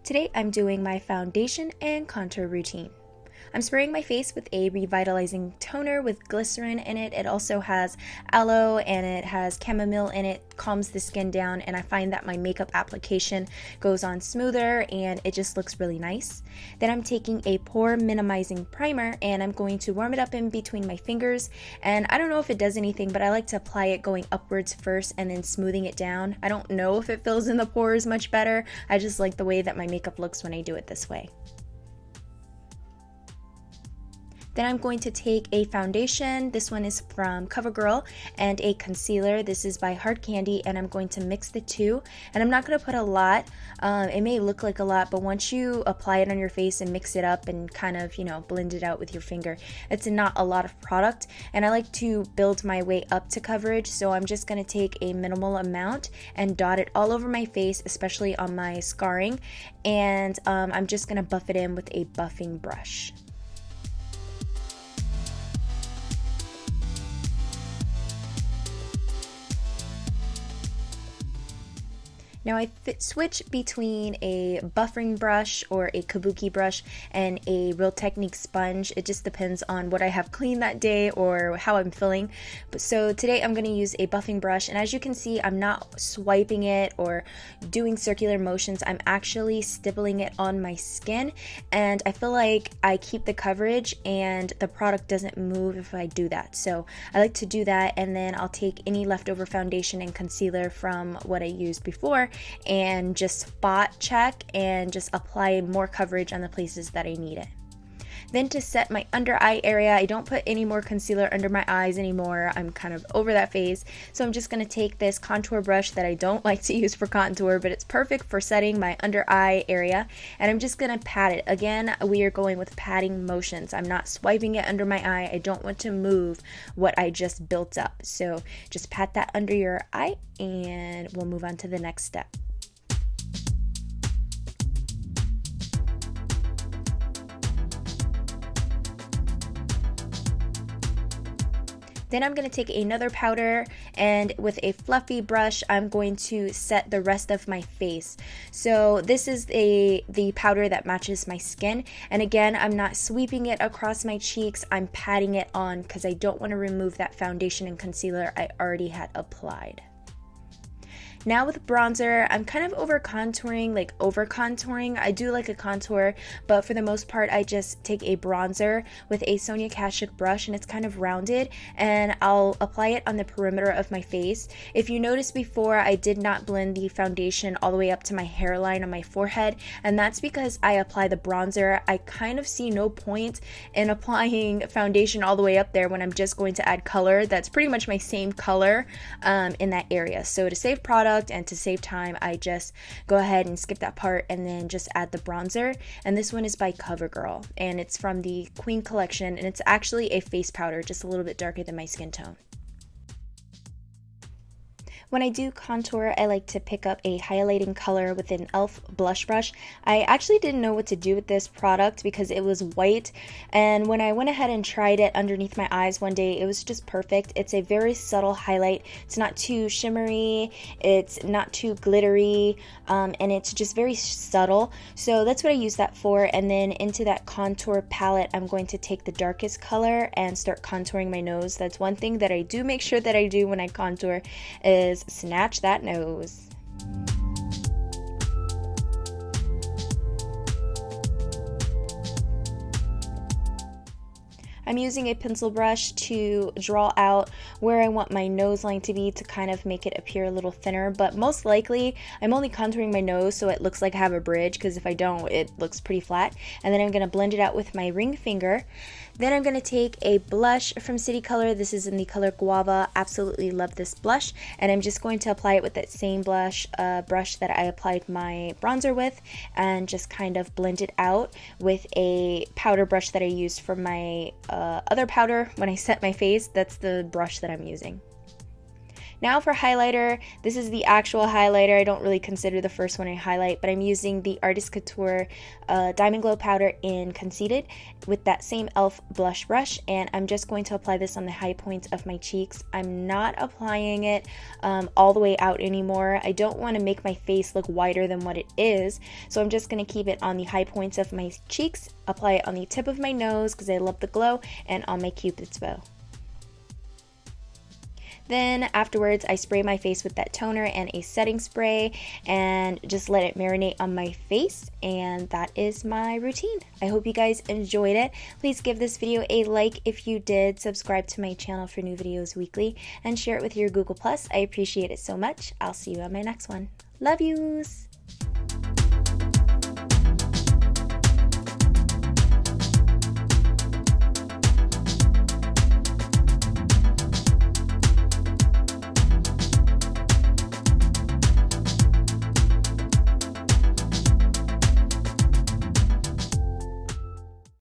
Today I'm doing my foundation and contour routine. I'm spraying my face with a revitalizing toner with glycerin in it. It also has aloe and it has chamomile in it, calms the skin down, and I find that my makeup application goes on smoother and it just looks really nice. Then I'm taking a pore minimizing primer and I'm going to warm it up in between my fingers, and I don't know if it does anything, but I like to apply it going upwards first and then smoothing it down. I don't know if it fills in the pores much better. I just like the way that my makeup looks when I do it this way. Then I'm going to take a foundation, this one is from CoverGirl, and a concealer, this is by Hard Candy, and I'm going to mix the two. And I'm not going to put a lot, it may look like a lot, but once you apply it on your face and mix it up and kind of, blend it out with your finger, it's not a lot of product. And I like to build my way up to coverage, so I'm just going to take a minimal amount and dot it all over my face, especially on my scarring, and I'm just going to buff it in with a buffing brush. Now I switch between a buffering brush or a kabuki brush and a Real Technique sponge. It just depends on what I have clean that day or how I'm feeling. So today I'm going to use a buffing brush, and as you can see, I'm not swiping it or doing circular motions. I'm actually stippling it on my skin, and I feel like I keep the coverage and the product doesn't move if I do that. So I like to do that, and then I'll take any leftover foundation and concealer from what I used before and just spot check and just apply more coverage on the places that I need it. Then to set my under eye area, I don't put any more concealer under my eyes anymore. I'm kind of over that phase. So I'm just going to take this contour brush that I don't like to use for contour, but it's perfect for setting my under eye area. And I'm just going to pat it. Again, we are going with patting motions. I'm not swiping it under my eye. I don't want to move what I just built up. So just pat that under your eye and we'll move on to the next step. Then I'm going to take another powder, and with a fluffy brush I'm going to set the rest of my face. So this is the powder that matches my skin, and again, I'm not sweeping it across my cheeks, I'm patting it on because I don't want to remove that foundation and concealer I already had applied. Now with bronzer, I'm kind of over contouring. I do like a contour, but for the most part, I just take a bronzer with a Sonia Kashuk brush, and it's kind of rounded, and I'll apply it on the perimeter of my face. If you noticed before, I did not blend the foundation all the way up to my hairline on my forehead, and that's because I apply the bronzer. I kind of see no point in applying foundation all the way up there when I'm just going to add color that's pretty much my same color in that area. So to save product and to save time, I just go ahead and skip that part and then just add the bronzer. And this one is by CoverGirl, and it's from the Queen collection, and it's actually a face powder, just a little bit darker than my skin tone. When I do contour, I like to pick up a highlighting color with an e.l.f. blush brush. I actually didn't know what to do with this product because it was white, and when I went ahead and tried it underneath my eyes one day, it was just perfect. It's a very subtle highlight. It's not too shimmery, it's not too glittery, and it's just very subtle. So that's what I use that for. And then into that contour palette, I'm going to take the darkest color and start contouring my nose. That's one thing that I do make sure that I do when I contour, is snatch that nose. I'm using a pencil brush to draw out where I want my nose line to be to kind of make it appear a little thinner, but most likely I'm only contouring my nose so it looks like I have a bridge, because if I don't, it looks pretty flat. And then I'm going to blend it out with my ring finger. Then I'm going to take a blush from City Color. This is in the color Guava. Absolutely love this blush, and I'm just going to apply it with that same brush that I applied my bronzer with, and just kind of blend it out with a powder brush that I used for my other powder when I set my face. That's the brush that I'm using. Now for highlighter, this is the actual highlighter. I don't really consider the first one a highlight, but I'm using the Artist Couture Diamond Glow powder in Conceited with that same e.l.f. blush brush, and I'm just going to apply this on the high points of my cheeks. I'm not applying it all the way out anymore. I don't want to make my face look wider than what it is, so I'm just going to keep it on the high points of my cheeks, apply it on the tip of my nose because I love the glow, and on my Cupid's bow. Then afterwards, I spray my face with that toner and a setting spray and just let it marinate on my face, and that is my routine. I hope you guys enjoyed it. Please give this video a like if you did, subscribe to my channel for new videos weekly, and share it with your Google+. I appreciate it so much. I'll see you on my next one. Love yous!